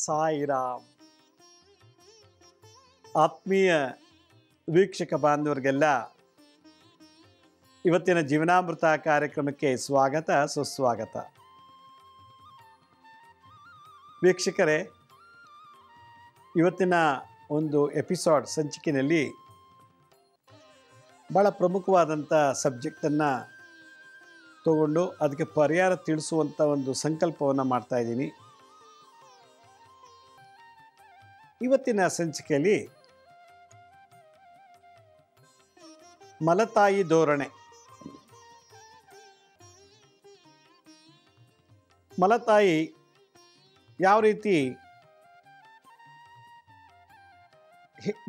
ಸಾಯಿರಾಮ್. ಆತ್ಮೀಯ ವೀಕ್ಷಕ ಬಾಂಧವರಿಗೆಲ್ಲ ಇವತ್ತಿನ ಜೀವನಾಮೃತ ಕಾರ್ಯಕ್ರಮಕ್ಕೆ ಸ್ವಾಗತ ಸುಸ್ವಾಗತ. ವೀಕ್ಷಕರೇ, ಇವತ್ತಿನ ಒಂದು ಎಪಿಸೋಡ್ ಸಂಚಿಕೆಯಲ್ಲಿ ಭಾಳ ಪ್ರಮುಖವಾದಂಥ ಸಬ್ಜೆಕ್ಟನ್ನು ತಗೊಂಡು ಅದಕ್ಕೆ ಪರಿಹಾರ ತಿಳಿಸುವಂಥ ಒಂದು ಸಂಕಲ್ಪವನ್ನು ಮಾಡ್ತಾಯಿದ್ದೀನಿ. ಇವತ್ತಿನ ಸಂಚಿಕೆಯಲ್ಲಿ ಮಲತಾಯಿ ಧೋರಣೆ. ಮಲತಾಯಿ ಯಾವ ರೀತಿ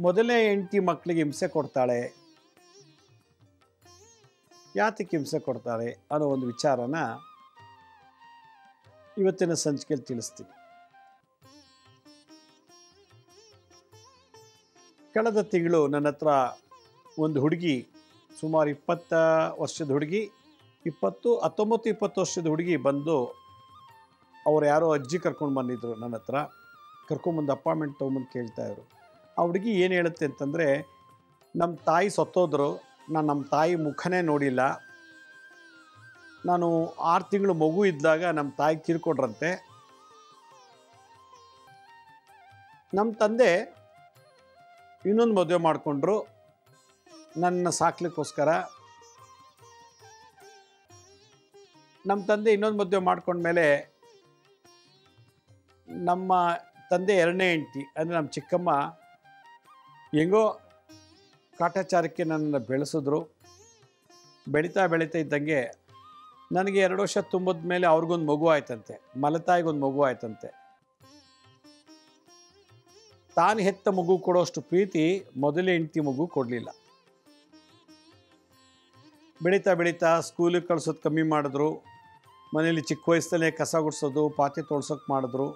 ಮೊದಲನೇ ಹೆಂಡತಿ ಮಕ್ಕಳಿಗೆ ಹಿಂಸೆ ಕೊಡ್ತಾಳೆ, ಯಾತಕ್ಕೆ ಹಿಂಸೆ ಕೊಡ್ತಾಳೆ ಅನ್ನೋ ಒಂದು ವಿಚಾರನ ಇವತ್ತಿನ ಸಂಚಿಕೆಯಲ್ಲಿ ತಿಳಿಸ್ತೀನಿ. ಕಳೆದ ತಿಂಗಳು ನನ್ನ ಹತ್ರ ಒಂದು ಹುಡುಗಿ, ಸುಮಾರು 20 ವರ್ಷದ ಹುಡುಗಿ, 19-20 ವರ್ಷದ ಹುಡುಗಿ ಬಂದು ಅವ್ರು ಯಾರೋ ಅಜ್ಜಿ ಕರ್ಕೊಂಡು ಬಂದಿದ್ದರು ನನ್ನ ಹತ್ರ. ಕರ್ಕೊಂಬಂದು ಅಪಾಯಿಂಟ್ಮೆಂಟ್ ತೊಗೊಂಬಂದು ಕೇಳ್ತಾಯಿದ್ರು. ಆ ಹುಡುಗಿ ಏನು ಹೇಳುತ್ತೆ ಅಂತಂದರೆ, ನಮ್ಮ ತಾಯಿ ಸತ್ತೋದ್ರು, ನಾನು ನಮ್ಮ ತಾಯಿ ಮುಖನೇ ನೋಡಿಲ್ಲ, ನಾನು 6 ತಿಂಗಳು ಮಗು ಇದ್ದಾಗ ನಮ್ಮ ತಾಯಿ ತೀರ್ಕೊಂಡ್ರಂತೆ, ನಮ್ಮ ತಂದೆ ಇನ್ನೊಂದು ಮದುವೆ ಮಾಡಿಕೊಂಡ್ರು ನನ್ನ ಸಾಕ್ಲಿಕ್ಕೋಸ್ಕರ. ನಮ್ಮ ತಂದೆ ಇನ್ನೊಂದು ಮದುವೆ ಮಾಡ್ಕೊಂಡ್ಮೇಲೆ ನಮ್ಮ ತಂದೆ ಎರಡನೇ ಹೆಂಡತಿ ಅಂದರೆ ನಮ್ಮ ಚಿಕ್ಕಮ್ಮ ಹೆಂಗೋ ಕಾಟಾಚಾರಕ್ಕೆ ನನ್ನನ್ನು ಬೆಳೆಸಿದ್ರು. ಬೆಳೀತಾ ಇದ್ದಂಗೆ ನನಗೆ 2 ವರ್ಷ ತುಂಬಿದ ಮೇಲೆ ಅವ್ರಿಗೊಂದು ಮಗು ಆಯ್ತಂತೆ, ಮಲತಾಯಿಗೊಂದು ಮಗು ಆಯ್ತಂತೆ. ತಾನು ಹೆತ್ತ ಮಗು ಕೊಡೋಷ್ಟು ಪ್ರೀತಿ ಮೊದಲೇ ಹೆಂಡತಿ ಮಗು ಕೊಡಲಿಲ್ಲ. ಬೆಳೀತಾ ಸ್ಕೂಲಿಗೆ ಕಳ್ಸೋದು ಕಮ್ಮಿ ಮಾಡಿದ್ರು. ಮನೇಲಿ ಚಿಕ್ಕ ವಯಸ್ಸಲ್ಲೇ ಕಸ ಗುಡಿಸೋದು, ಪಾತ್ರೆ ತೊಳ್ಸೋಕೆ ಮಾಡಿದ್ರು.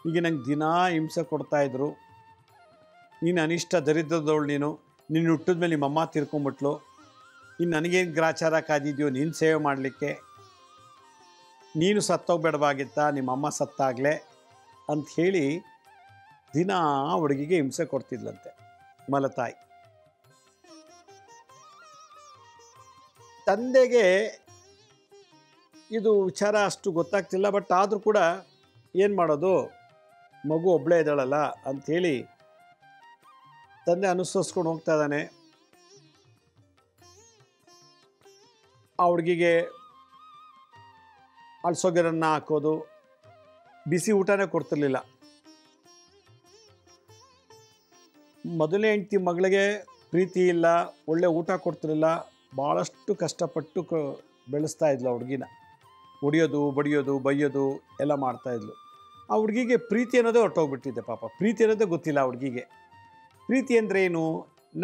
ಈಗ ನಂಗೆ ದಿನಾ ಹಿಂಸೆ ಕೊಡ್ತಾಯಿದ್ರು. ನೀನು ಅನಿಷ್ಟ ದರಿದ್ರದವಳು, ನೀನು ಹುಟ್ಟಿದ ಮೇಲೆ ನಿಮ್ಮಮ್ಮ ತೀರ್ಕೊಂಬಿಟ್ಲು, ಇನ್ನು ನನಗೇನು ಗ್ರಾಚಾರ ಕಾದಿದ್ಯೋ ನೀನು ಸೇವೆ ಮಾಡಲಿಕ್ಕೆ, ನೀನು ಸತ್ತೋಗ್ಬೇಡವಾಗಿತ್ತಾ, ನಿಮ್ಮಮ್ಮ ಸತ್ತಾಗಲೇ ಅಂಥೇಳಿ ದಿನ ಹುಡುಗಿಗೆ ಹಿಂಸೆ ಕೊಡ್ತಿದ್ಲಂತೆ ಮಲತಾಯಿ. ತಂದೆಗೆ ಇದು ವಿಚಾರ ಅಷ್ಟು ಗೊತ್ತಾಗ್ತಿಲ್ಲ. ಬಟ್ ಆದರೂ ಕೂಡ ಏನು ಮಾಡೋದು, ಮಗು ಒಬ್ಬಳೇ ಇದ್ದಾಳಲ್ಲ ಅಂಥೇಳಿ ತಂದೆ ಅನುಸರಿಸ್ಕೊಂಡು ಹೋಗ್ತಾ ಇದ್ದಾನೆ. ಆ ಹುಡುಗಿಗೆ ಅಳ್ಸೋಗಿರನ್ನ ಹಾಕೋದು, ಬಿಸಿ ಊಟನೇ ಕೊಡ್ತಿರ್ಲಿಲ್ಲ. ಮೊದಲನೇ ಹೆಂಡತಿ ಮಗಳಿಗೆ ಪ್ರೀತಿ ಇಲ್ಲ, ಒಳ್ಳೆ ಊಟ ಕೊಡ್ತಿರಲಿಲ್ಲ. ಭಾಳಷ್ಟು ಕಷ್ಟಪಟ್ಟು ಬೆಳೆಸ್ತಾ ಇದ್ಲು ಆ ಹುಡುಗಿನ. ಹೊಡಿಯೋದು, ಬಡಿಯೋದು, ಬೈಯೋದು ಎಲ್ಲ ಮಾಡ್ತಾಯಿದ್ಲು. ಆ ಹುಡುಗಿಗೆ ಪ್ರೀತಿ ಅನ್ನೋದೇ ಹೊರಟೋಗ್ಬಿಟ್ಟಿದೆ. ಪಾಪ ಪ್ರೀತಿ ಅನ್ನೋದೇ ಗೊತ್ತಿಲ್ಲ ಆ ಹುಡುಗಿಗೆ. ಪ್ರೀತಿ ಅಂದರೆ ಏನು,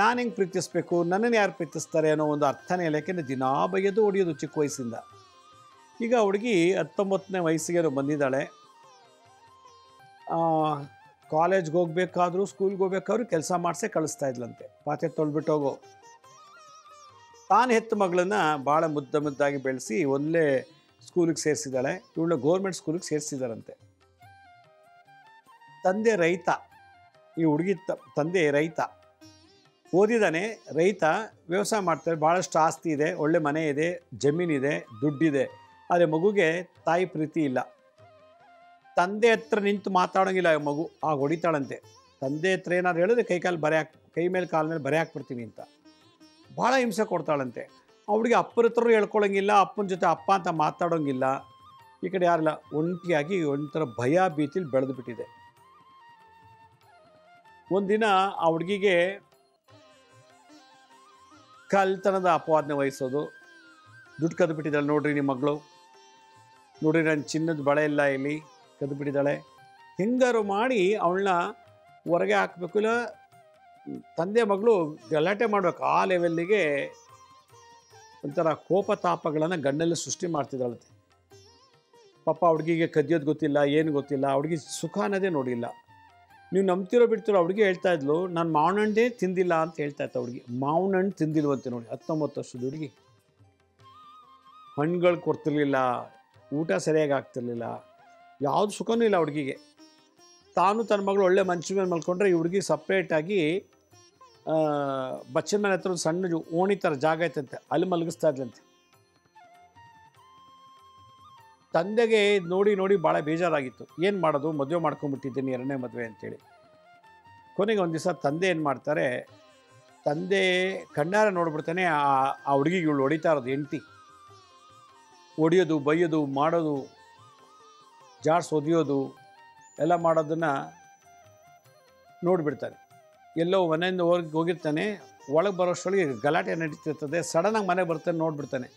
ನಾನು ಹೆಂಗೆ ಪ್ರೀತಿಸ್ಬೇಕು, ನನ್ನನ್ನು ಯಾರು ಪ್ರೀತಿಸ್ತಾರೆ ಅನ್ನೋ ಒಂದು ಅರ್ಥನೇ ಇಲ್ಲ. ಯಾಕೆಂದರೆ ದಿನಾ ಬೈಯೋದು, ಹೊಡಿಯೋದು ಚಿಕ್ಕ ವಯಸ್ಸಿಂದ. ಈಗ ಹುಡುಗಿ 19ನೇ ವಯಸ್ಸಿಗೆ ಬಂದಿದ್ದಾಳೆ. ಕಾಲೇಜ್ಗೆ ಹೋಗ್ಬೇಕಾದ್ರೂ, ಸ್ಕೂಲ್ಗೆ ಹೋಗ್ಬೇಕಾದ್ರೂ ಕೆಲಸ ಮಾಡಿಸೇ ಕಳಿಸ್ತಾ ಇದ್ಲಂತೆ. ಪಾತ್ರೆ ತೊಳ್ಬಿಟ್ಟು ಹೋಗೋ. ತಾನು ಹೆತ್ತ ಮಗಳನ್ನ ಭಾಳ ಮುದ್ದಾಗಿ ಬೆಳೆಸಿ ಒಳ್ಳೆ ಸ್ಕೂಲಿಗೆ ಸೇರಿಸಿದ್ದಾಳೆ. ಇವಳ ಗೌರ್ಮೆಂಟ್ ಸ್ಕೂಲಿಗೆ ಸೇರಿಸಿದಾರಂತೆ. ತಂದೆ ರೈತ, ಈ ಹುಡುಗಿ ತಂದೆ ರೈತ, ಓದಿದ್ದಾನೆ, ರೈತ, ವ್ಯವಸಾಯ ಮಾಡ್ತಾರೆ. ಭಾಳಷ್ಟು ಆಸ್ತಿ ಇದೆ, ಒಳ್ಳೆ ಮನೆ ಇದೆ, ಜಮೀನಿದೆ, ದುಡ್ಡಿದೆ. ಆದರೆ ಮಗುಗೆ ತಾಯಿ ಪ್ರೀತಿ ಇಲ್ಲ. ತಂದೆ ಹತ್ರ ನಿಂತು ಮಾತಾಡೋಂಗಿಲ್ಲ ಮಗು, ಆಗ ಹೊಡಿತಾಳಂತೆ. ತಂದೆ ಹತ್ರ ಏನಾದ್ರು ಹೇಳಿದ್ರೆ ಕೈ ಮೇಲೆ ಕಾಲ ಮೇಲೆ ಬರೆ ಹಾಕ್ಬಿಡ್ತೀನಿ ಅಂತ ಭಾಳ ಹಿಂಸೆ ಕೊಡ್ತಾಳಂತೆ. ಅವಳಿಗೆ ಅಪ್ಪರ ಹತ್ರ ಹೇಳ್ಕೊಳಂಗಿಲ್ಲ, ಅಪ್ಪನ ಜೊತೆ ಅಪ್ಪ ಅಂತ ಮಾತಾಡೋಂಗಿಲ್ಲ. ಈ ಕಡೆ ಯಾರಿಲ್ಲ, ಒಂಟಿಯಾಗಿ ಒಂಥರ ಭಯ ಭೀತಿಲಿ ಬೆಳೆದು ಬಿಟ್ಟಿದೆ. ಒಂದಿನ ಆ ಹುಡುಗಿಗೆ ಕಳ್ತನದ ಅಪವಾದನೆ ವಹಿಸೋದು. ದುಡ್ಡು ಕದ್ದು ಬಿಟ್ಟಿದ್ದಾಳೆ, ನೋಡ್ರಿ ನಿಮ್ಮ ಮಗಳು, ನೋಡ್ರಿ ನನ್ನ ಚಿನ್ನದ ಬಳೆ ಇಲ್ಲ ಇಲ್ಲಿ, ಕದ್ದು ಬಿಟ್ಟಿದ್ದಾಳೆ. ಹೆಂಗಾರು ಮಾಡಿ ಅವಳನ್ನ ಹೊರಗೆ ಹಾಕಬೇಕು, ಇಲ್ಲ ತಂದೆ ಮಗಳು ಗಲಾಟೆ ಮಾಡಬೇಕು. ಆ ಲೆವೆಲ್ಲಿಗೆ ಒಂಥರ ಕೋಪತಾಪಗಳನ್ನು ಗಂಡಲ್ಲಿ ಸೃಷ್ಟಿ ಮಾಡ್ತಿದ್ದಾಳಂತೆ. ಪಾಪ ಹುಡುಗಿಗೆ ಕದಿಯೋದು ಗೊತ್ತಿಲ್ಲ, ಏನು ಗೊತ್ತಿಲ್ಲ, ಹುಡುಗಿ ಸುಖ ಅನ್ನೋದೇ ನೋಡಿಲ್ಲ. ನೀವು ನಂಬ್ತಿರೋ ಬಿಡ್ತಿರೋ, ಹುಡುಗಿ ಹೇಳ್ತಾ ಇದ್ಲು, ನಾನು ಮಾವಿನ ಹಣ್ಣೇ ತಿಂದಿಲ್ಲ ಅಂತ ಹೇಳ್ತಾ ಇತ್ತು ಹುಡುಗಿ. ಮಾವಿನ ಹಣ್ಣು ತಿಂದಿಲ್ವಂತೆ ನೋಡಿ, 19 ವರ್ಷದ ಹುಡುಗಿ. ಹಣ್ಣುಗಳು ಕೊಡ್ತಿರ್ಲಿಲ್ಲ, ಊಟ ಸರಿಯಾಗಿ ಆಗ್ತಿರ್ಲಿಲ್ಲ, ಯಾವುದು ಸುಖನೂ ಇಲ್ಲ ಹುಡುಗಿಗೆ. ತಾನು ತನ್ನ ಮಗಳು ಒಳ್ಳೆ ಮಂಚದ ಮೇಲೆ ಮಲ್ಕೊಂಡ್ರೆ ಈ ಹುಡುಗಿ ಸಪ್ರೇಟಾಗಿ ಬಚ್ಚನ ಮನೆ ಹತ್ರ ಒಂದು ಸಣ್ಣ ಓಣಿ ಥರ ಜಾಗ ಐತಂತೆ, ಅಲ್ಲಿ ಮಲಗಿಸ್ತಾ ಇದ್ಲಂತೆ. ತಂದೆಗೆ ನೋಡಿ ನೋಡಿ ಭಾಳ ಬೇಜಾರಾಗಿತ್ತು. ಏನು ಮಾಡೋದು, ಮದುವೆ ಮಾಡ್ಕೊಂಡ್ಬಿಟ್ಟಿದ್ದೀನಿ, ಎರಡನೇ ಮದುವೆ ಅಂತೇಳಿ. ಕೊನೆಗೆ ಒಂದು ದಿವಸ ತಂದೆ ಏನು ಮಾಡ್ತಾರೆ, ತಂದೆ ಕಣ್ಣಾರ ನೋಡ್ಬಿಡ್ತಾನೆ ಆ ಹುಡುಗಿಗೆ ಇವಳು ಹೊಡಿತಾ ಇರೋದು ಹೆಂಡ್ತಿ, ಹೊಡಿಯೋದು ಬೈಯೋದು ಮಾಡೋದು, ಜಾಡ್ಸ್ ಒದಿಯೋದು ಎಲ್ಲ ಮಾಡೋದನ್ನು ನೋಡಿಬಿಡ್ತಾನೆ. ಎಲ್ಲೋ ಮನೆಯಿಂದ ಹೋಗಿರ್ತಾನೆ, ಒಳಗೆ ಬರೋಷ್ಟೊಳಗೆ ಗಲಾಟೆ ನಡೀತಿರ್ತದೆ. ಸಡನ್ನಾಗಿ ಮನೆಗೆ ಬರ್ತಾನೆ, ನೋಡಿಬಿಡ್ತಾನೆ.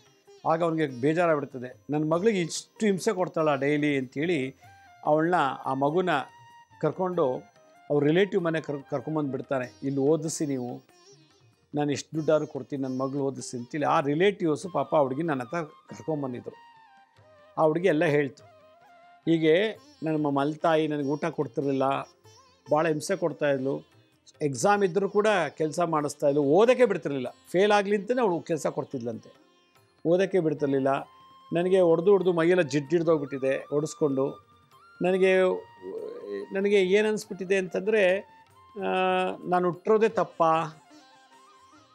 ಆಗ ಅವನಿಗೆ ಬೇಜಾರಾಗ್ಬಿಡ್ತದೆ, ನನ್ನ ಮಗಳಿಗೆ ಇಷ್ಟು ಹಿಂಸೆ ಕೊಡ್ತಾಳ ಡೈಲಿ ಅಂಥೇಳಿ ಅವಳನ್ನ, ಆ ಮಗುನ ಕರ್ಕೊಂಡು ಅವ್ರ ರಿಲೇಟಿವ್ ಮನೆ ಕರ್ಕೊಂಬಂದುಬಿಡ್ತಾನೆ. ಇಲ್ಲಿ ಓದಿಸಿ ನೀವು, ನಾನು ಎಷ್ಟು ದುಡ್ಡಾದ್ರು ಕೊಡ್ತೀನಿ, ನನ್ನ ಮಗಳು ಓದಿಸಿ ಅಂತೇಳಿ. ಆ ರಿಲೇಟಿವ್ಸು ಪಾಪ ಆ ಹುಡುಗಿ ನನ್ನ ಹತ್ರ ಕರ್ಕೊಂಬಂದಿದ್ರು. ಆ ಹುಡುಗಿ ಎಲ್ಲ ಹೇಳ್ತು, ಹೀಗೆ ನನ್ನ ಮಲ್ತಾಯಿ ನನಗೆ ಊಟ ಕೊಡ್ತಿರಲಿಲ್ಲ, ಭಾಳ ಹಿಂಸೆ ಕೊಡ್ತಾಯಿದ್ಲು, ಎಕ್ಸಾಮ್ ಇದ್ದರೂ ಕೂಡ ಕೆಲಸ ಮಾಡಿಸ್ತಾಯಿದ್ಲು, ಓದೋಕ್ಕೆ ಬಿಡ್ತಿರಲಿಲ್ಲ, ಫೇಲ್ ಆಗಲಿ ಅಂತಲೇ ಅವಳು ಕೆಲಸ ಕೊಡ್ತಿದ್ಲಂತೆ, ಓದೋಕ್ಕೆ ಬಿಡ್ತಿರ್ಲಿಲ್ಲ. ನನಗೆ ಹೊಡೆದು ಮೈಯೆಲ್ಲ ಹಿಡ್ದೋಗ್ಬಿಟ್ಟಿದೆ ಹೊಡೆಸ್ಕೊಂಡು. ನನಗೆ ಏನು ಅನಿಸ್ಬಿಟ್ಟಿದೆ ಅಂತಂದರೆ, ನಾನು ಹುಟ್ಟಿರೋದೇ ತಪ್ಪ,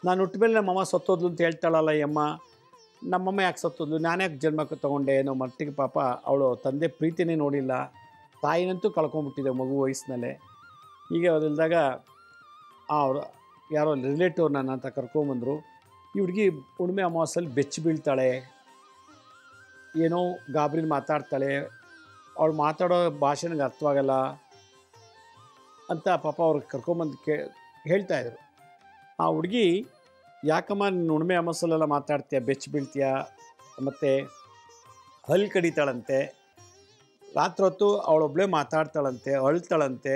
ನಾನು ಹುಟ್ಟ ಮೇಲೆ ನಮ್ಮಮ್ಮ ಸತ್ತೋದ್ಲು ಅಂತ ಹೇಳ್ತಾಳಲ್ಲ ಈ ಅಮ್ಮ, ನಮ್ಮಮ್ಮ ಯಾಕೆ ಸತ್ತೋದ್ಲು, ನಾನು ಯಾಕೆ ಜನ್ಮಕ್ಕೆ ತೊಗೊಂಡೆ ಅನ್ನೋ ಮಟ್ಟಿಗೆ ಪಾಪ ಅವಳು ತಂದೆ ಪ್ರೀತಿನೇ ನೋಡಿಲ್ಲ, ತಾಯಿನಂತೂ ಕಳ್ಕೊಂಬಿಟ್ಟಿದೆ ಮಗು ವಯಸ್ಸಿನಲ್ಲೇ. ಹೀಗೆ ಅವರಿಲ್ದಾಗ ಅವರು ಯಾರೋ ರಿಲೇಟಿವ್ ನನ್ನ ಅಂತ ಕರ್ಕೊಂಬಂದರು. ಈ ಹುಡುಗಿ ಹುಣ್ಣಿಮೆ ಅಮಾವಾಸ್ಯಲ್ಲಿ ಬೆಚ್ಚಿ ಬೀಳ್ತಾಳೆ, ಏನೋ ಗಾಬರಿಲಿ ಮಾತಾಡ್ತಾಳೆ, ಅವಳು ಮಾತಾಡೋ ಭಾಷೆ ನನಗೆ ಅರ್ಥವಾಗಲ್ಲ ಅಂತ ಪಾಪ ಅವ್ರಿಗೆ ಕರ್ಕೊಂಬಂದು ಹೇಳ್ತಾಯಿದ್ರು. ಆ ಹುಡುಗಿ, ಯಾಕಮ್ಮ ನೀನು ಹುಣ್ಣಿಮೆ ಅಮಾವಾಸ್ಯಲ್ಲೆಲ್ಲ ಮಾತಾಡ್ತೀಯ, ಬೆಚ್ಚಿ ಬೀಳ್ತೀಯ, ಮತ್ತು ಹಲ್ಲು ಕಡಿತಾಳಂತೆ, ರಾತ್ರಿ ಹೊತ್ತು ಅವಳೊಬ್ಬಳೇ ಮಾತಾಡ್ತಾಳಂತೆ, ಅಳ್ತಾಳಂತೆ.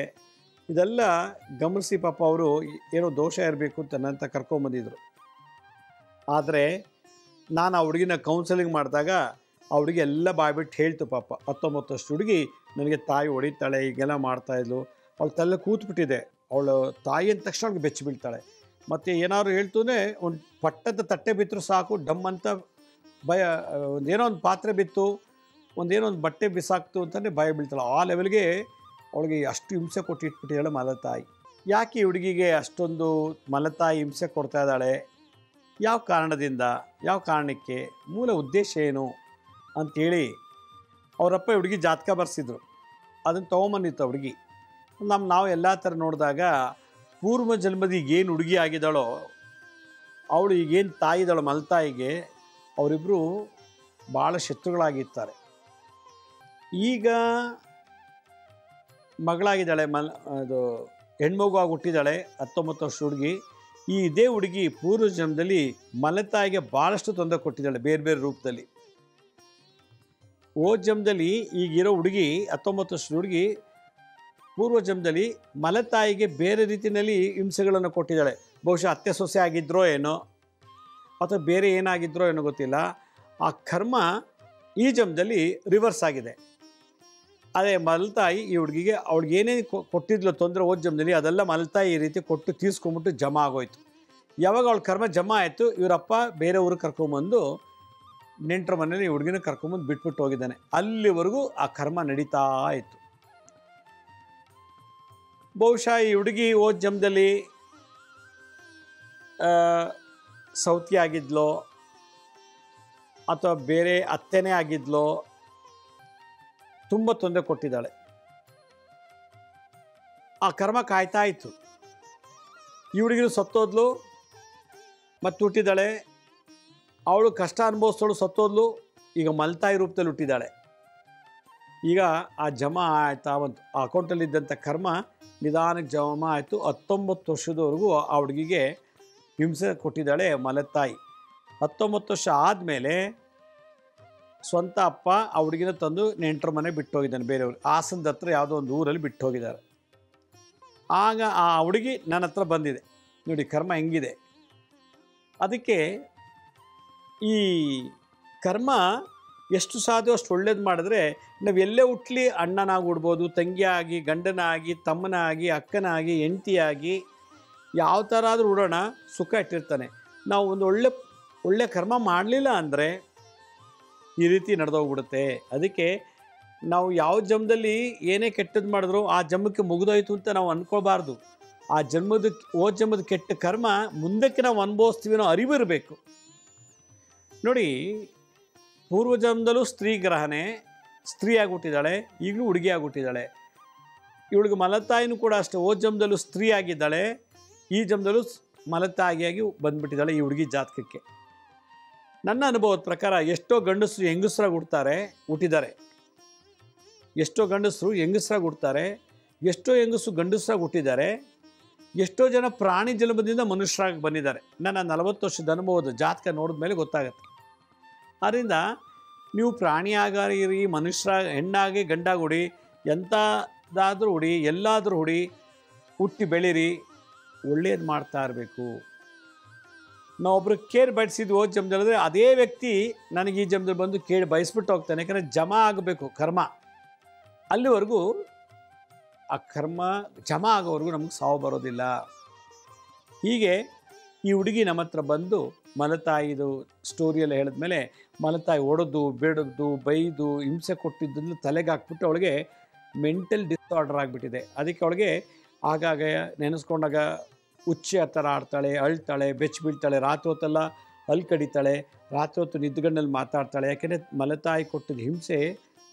ಇದೆಲ್ಲ ಗಮನಿಸಿ ಪಾಪ ಅವರು ಏನೋ ದೋಷ ಇರಬೇಕು ಅಂತ ನನ್ನಂತ ಕರ್ಕೊಂಬಂದಿದ್ರು. ಆದರೆ ನಾನು ಆ ಹುಡುಗಿನ ಕೌನ್ಸಲಿಂಗ್ ಮಾಡಿದಾಗ ಆ ಹುಡುಗಿ ಎಲ್ಲ ಬಾಯ್ಬಿಟ್ಟು ಹೇಳ್ತು. ಪಾಪ 19 ವರ್ಷದ ಹುಡುಗಿ, ನನಗೆ ತಾಯಿ ಹೊಡಿತಾಳೆ, ಹೀಗೆಲ್ಲ ಮಾಡ್ತಾಯಿದ್ಲು, ಅವಳು ತಲೆ ಕೂತ್ಬಿಟ್ಟಿದೆ, ಅವಳು ತಾಯಿ ಅಂದ ತಕ್ಷಣ ಅವ್ಳಿಗೆ ಬೆಚ್ಚಿ ಬೀಳ್ತಾಳೆ. ಮತ್ತು ಏನಾದ್ರು ಹೇಳ್ತೂನೇ ಒಂದು ಪಟ್ಟದ ತಟ್ಟೆ ಬಿತ್ತರೂ ಸಾಕು, ಡಮ್ ಅಂತ ಭಯ, ಒಂದೇನೋ ಒಂದು ಪಾತ್ರೆ ಬಿತ್ತು, ಒಂದೇನೋ ಒಂದು ಬಟ್ಟೆ ಬಿಸಾಕ್ತು ಅಂತಲೇ ಭಯ ಬೀಳ್ತಾಳೆ. ಆ ಲೆವೆಲ್ಗೆ ಅವಳಿಗೆ ಅಷ್ಟು ಹಿಂಸೆ ಕೊಟ್ಟಿಟ್ಬಿಟ್ಟಿದ್ದಾಳೆ ಮಲತಾಯಿ. ಯಾಕೆ ಈ ಹುಡುಗಿಗೆ ಅಷ್ಟೊಂದು ಮಲತಾಯಿ ಹಿಂಸೆ ಕೊಡ್ತಾ ಇದ್ದಾಳೆ, ಯಾವ ಕಾರಣದಿಂದ, ಯಾವ ಕಾರಣಕ್ಕೆ, ಮೂಲ ಉದ್ದೇಶ ಏನು ಅಂಥೇಳಿ ಅವರಪ್ಪ ಹುಡುಗಿ ಜಾತಕ ಬರೆಸಿದ್ರು. ಅದನ್ನು ತೊಗೊಂಬಂದಿತ್ತು ಹುಡುಗಿ. ನಾವು ಎಲ್ಲ ಥರ ನೋಡಿದಾಗ ಪೂರ್ವ ಜನ್ಮದಿಗೆ ಏನು ಹುಡುಗಿ ಆಗಿದ್ದಾಳೋ ಅವಳು ಈಗೇನು ತಾಯಿ ಇದ್ದಾಳೋ ಮಲತಾಯಿಗೆ, ಅವರಿಬ್ಬರು ಭಾಳ ಶತ್ರುಗಳಾಗಿರ್ತಾರೆ. ಈಗ ಮಗಳಾಗಿದ್ದಾಳೆ, ಅದು ಹೆಣ್ಮಗು ಆಗಿ ಹುಟ್ಟಿದ್ದಾಳೆ 19 ವರ್ಷ ಹುಡುಗಿ. ಇದೇ ಹುಡುಗಿ ಪೂರ್ವ ಜನ್ಮದಲ್ಲಿ ಮಲತಾಯಿಗೆ ಭಾಳಷ್ಟು ತೊಂದರೆ ಕೊಟ್ಟಿದ್ದಾಳೆ ಬೇರೆ ಬೇರೆ ರೂಪದಲ್ಲಿ. ಓ ಜನ್ಮದಲ್ಲಿ ಈಗಿರೋ ಹುಡುಗಿ 19 ವರ್ಷದ ಹುಡುಗಿ ಪೂರ್ವ ಜನ್ಮದಲ್ಲಿ ಮಲತಾಯಿಗೆ ಬೇರೆ ರೀತಿಯಲ್ಲಿ ಹಿಂಸೆಗಳನ್ನು ಕೊಟ್ಟಿದ್ದಾಳೆ. ಬಹುಶಃ ಅತ್ತೆ ಸೊಸೆ ಆಗಿದ್ರೋ ಏನೋ, ಅಥವಾ ಬೇರೆ ಏನಾಗಿದ್ರೋ ಏನೋ ಗೊತ್ತಿಲ್ಲ. ಆ ಕರ್ಮ ಈ ಜನ್ಮದಲ್ಲಿ ರಿವರ್ಸ್ ಆಗಿದೆ. ಅದೇ ಮಲತಾಯಿ ಈ ಹುಡುಗಿಗೆ ಅವಳಿಗೆ ಏನೇನು ಕೊಟ್ಟಿದ್ಲು ತೊಂದರೆ ಓದ್ ಜನ್ಮದಲ್ಲಿ, ಅದೆಲ್ಲ ಮಲತಾಯಿ ಈ ರೀತಿ ಕೊಟ್ಟು ತೀರ್ಸ್ಕೊಂಬಿಟ್ಟು ಜಮಾ ಆಗೋಯ್ತು. ಯಾವಾಗ ಅವಳ ಕರ್ಮ ಜಮಾ ಆಯಿತು, ಇವರಪ್ಪ ಬೇರೆ ಊರಿಗೆ ಕರ್ಕೊಂಬಂದು ನೆಂಟರ ಮನೇಲಿ ಈ ಹುಡುಗಿನ ಕರ್ಕೊಂಬಂದು ಬಿಟ್ಬಿಟ್ಟು ಹೋಗಿದ್ದಾನೆ. ಅಲ್ಲಿವರೆಗೂ ಆ ಕರ್ಮ ನಡೀತಾ ಇತ್ತು. ಬಹುಶಃ ಈ ಹುಡುಗಿ ಓದ್ ಜನ್ಮದಲ್ಲಿ ಸೌತಿ ಆಗಿದ್ಲೋ ಅಥವಾ ಬೇರೆ ಅತ್ತೆನೇ ಆಗಿದ್ಲೋ, ತುಂಬ ತೊಂದರೆ ಕೊಟ್ಟಿದ್ದಾಳೆ. ಆ ಕರ್ಮ ಕಾಯ್ತಾ ಇತ್ತು. ಈ ಹುಡುಗಿರು ಸತ್ತೋದ್ಲು, ಮತ್ತು ಹುಟ್ಟಿದ್ದಾಳೆ. ಅವಳು ಕಷ್ಟ ಅನುಭವಿಸ್ತೋಳು, ಸತ್ತೋದ್ಲು, ಈಗ ಮಲತಾಯಿ ರೂಪದಲ್ಲಿ ಹುಟ್ಟಿದ್ದಾಳೆ. ಈಗ ಆ ಜಮಾ ಆಯ್ತಾ ಬಂತು, ಆ ಅಕೌಂಟಲ್ಲಿದ್ದಂಥ ಕರ್ಮ ನಿಧಾನಕ್ಕೆ ಜಮಾ ಆಯಿತು. 19 ವರ್ಷದವರೆಗೂ ಆ ಹುಡುಗಿಗೆ ಹಿಂಸೆ ಕೊಟ್ಟಿದ್ದಾಳೆ ಮಲತಾಯಿ. 19 ವರ್ಷ ಆದಮೇಲೆ ಸ್ವಂತ ಅಪ್ಪ ಆ ಹುಡುಗಿನ ತಂದು ನೆಂಟರ ಮನೆ ಬಿಟ್ಟು ಹೋಗಿದ್ದಾನೆ, ಬೇರೆಯವರು ಹಾಸನದ ಹತ್ರ ಯಾವುದೋ ಒಂದು ಊರಲ್ಲಿ ಬಿಟ್ಟು ಹೋಗಿದ್ದಾರೆ. ಆಗ ಆ ಹುಡುಗಿ ನನ್ನ ಹತ್ರ ಬಂದಿದೆ, ನೋಡಿ ಕರ್ಮ ಹೆಂಗಿದೆ. ಅದಕ್ಕೆ ಈ ಕರ್ಮ ಎಷ್ಟು ಸಾಧ್ಯ ಅಷ್ಟು ಒಳ್ಳೇದು ಮಾಡಿದ್ರೆ, ನಾವು ಎಲ್ಲೇ ಹುಟ್ಟಲಿ ಅಣ್ಣನಾಗಿ ಹುಡ್ಬೋದು, ತಂಗಿಯಾಗಿ, ಗಂಡನಾಗಿ, ತಮ್ಮನಾಗಿ, ಅಕ್ಕನಾಗಿ, ಹೆಂಡತಿಯಾಗಿ, ಯಾವ ಥರ ಆದರೂ ಉಡೋಣ, ಸುಖ ಇಟ್ಟಿರ್ತಾನೆ. ನಾವು ಒಂದು ಒಳ್ಳೆ ಕರ್ಮ ಮಾಡಲಿಲ್ಲ ಅಂದರೆ ಈ ರೀತಿ ನಡೆದೋಗ್ಬಿಡುತ್ತೆ. ಅದಕ್ಕೆ ನಾವು ಯಾವ ಜನ್ಮದಲ್ಲಿ ಏನೇ ಕೆಟ್ಟದ್ದು ಮಾಡಿದ್ರು ಆ ಜನ್ಮಕ್ಕೆ ಮುಗಿದೋಯ್ತು ಅಂತ ನಾವು ಅಂದ್ಕೋಬಾರ್ದು. ಆ ಜನ್ಮದ ಕೆಟ್ಟ ಕರ್ಮ ಮುಂದಕ್ಕೆ ನಾವು ಅನುಭವಿಸ್ತೀವಿ ಅನ್ನೋ ಅರಿವು ಇರಬೇಕು. ನೋಡಿ, ಪೂರ್ವಜನ್ಮದಲ್ಲೂ ಸ್ತ್ರೀ ಗ್ರಹಣೆ, ಸ್ತ್ರೀಯಾಗಿ ಹುಟ್ಟಿದ್ದಾಳೆ, ಈಗಲೂ ಹುಡುಗಿಯಾಗಿ ಹುಟ್ಟಿದ್ದಾಳೆ. ಇವಳಿಗೆ ಮಲತಾಯಿನೂ ಕೂಡ ಅಷ್ಟೇ, ಓ ಜನ್ಮದಲ್ಲೂ ಸ್ತ್ರೀ ಆಗಿದ್ದಾಳೆ, ಈ ಜನ್ಮದಲ್ಲೂ ಮಲತಾಯಿಯಾಗಿ ಬಂದುಬಿಟ್ಟಿದ್ದಾಳೆ ಈ ಹುಡುಗಿ ಜಾತಕಕ್ಕೆ. ನನ್ನ ಅನುಭವದ ಪ್ರಕಾರ ಎಷ್ಟೋ ಗಂಡಸರು ಹೆಂಗಸರಾಗಿ ಹುಟ್ಟಿದ್ದಾರೆ, ಎಷ್ಟೋ ಗಂಡಸರು ಹೆಂಗಸರಾಗಿ ಹುಡ್ತಾರೆ, ಎಷ್ಟೋ ಹೆಂಗಸರು ಗಂಡಸರಾಗಿ ಹುಟ್ಟಿದ್ದಾರೆ, ಎಷ್ಟೋ ಜನ ಪ್ರಾಣಿ ಜನ್ಮದಿಂದ ಮನುಷ್ಯರಾಗಿ ಬಂದಿದ್ದಾರೆ. ನನ್ನ 40 ವರ್ಷದ ಅನುಭವದ ಜಾತಕ ನೋಡಿದ ಮೇಲೆ ಗೊತ್ತಾಗುತ್ತೆ. ಆದ್ದರಿಂದ ನೀವು ಪ್ರಾಣಿಯಾಗಿರಿ, ಮನುಷ್ಯರ ಹೆಣ್ಣಾಗಿ ಗಂಡಾಗಿ ಹುಡಿ, ಎಂಥದ್ದಾದರೂ ಹುಡಿ, ಎಲ್ಲಾದರೂ ಹುಟ್ಟಿ ಬೆಳೀರಿ, ಒಳ್ಳೇದು ಮಾಡ್ತಾ ಇರಬೇಕು. ನಾವೊಬ್ರು ಕೇಳಿ ಬಯಸಿದ್ವಿ ಹೋದ ಜನ್ಮದಲ್ಲಿ, ಅದೇ ವ್ಯಕ್ತಿ ನನಗೆ ಈ ಜನ್ಮದಲ್ಲಿ ಬಂದು ಕೇಳಿ ಬಯಸ್ಬಿಟ್ಟು ಹೋಗ್ತಾನೆ. ಯಾಕಂದರೆ ಜಮಾ ಆಗಬೇಕು ಕರ್ಮ. ಅಲ್ಲಿವರೆಗೂ ಆ ಕರ್ಮ ಜಮಾ ಆಗೋವರೆಗೂ ನಮಗೆ ಸಾವು ಬರೋದಿಲ್ಲ. ಹೀಗೆ ಈ ಹುಡುಗಿ ನಮ್ಮ ಹತ್ರ ಬಂದು ಮಲತಾಯಿದು ಸ್ಟೋರಿಯೆಲ್ಲ ಹೇಳಿದ್ಮೇಲೆ, ಮಲತಾಯಿ ಹೊಡೆದು ಬೇಡದ್ದು ಬೈದು ಹಿಂಸೆ ಕೊಟ್ಟಿದ್ದನ್ನು ತಲೆಗೆ ಹಾಕ್ಬಿಟ್ಟು ಅವಳಿಗೆ ಮೆಂಟಲ್ ಡಿಸಾರ್ಡರ್ ಆಗಿಬಿಟ್ಟಿದೆ. ಅದಕ್ಕೆ ಅವಳಿಗೆ ಆಗಾಗ ನೆನೆಸ್ಕೊಂಡಾಗ ಹುಚ್ಚೆ ಆ ಥರ ಆಡ್ತಾಳೆ, ಅಳ್ತಾಳೆ, ಬೆಚ್ಚಿ ಬೀಳ್ತಾಳೆ, ರಾತ್ರಿ ಹೊತ್ತೆಲ್ಲ ಹಲ್ ಕಡಿತಾಳೆ, ರಾತ್ರಿ ಹೊತ್ತು ನಿದ್ದುಗಣ್ಣಲ್ಲಿ ಮಾತಾಡ್ತಾಳೆ. ಯಾಕೆಂದರೆ ಮಲತಾಯಿ ಕೊಟ್ಟಿದ್ದ ಹಿಂಸೆ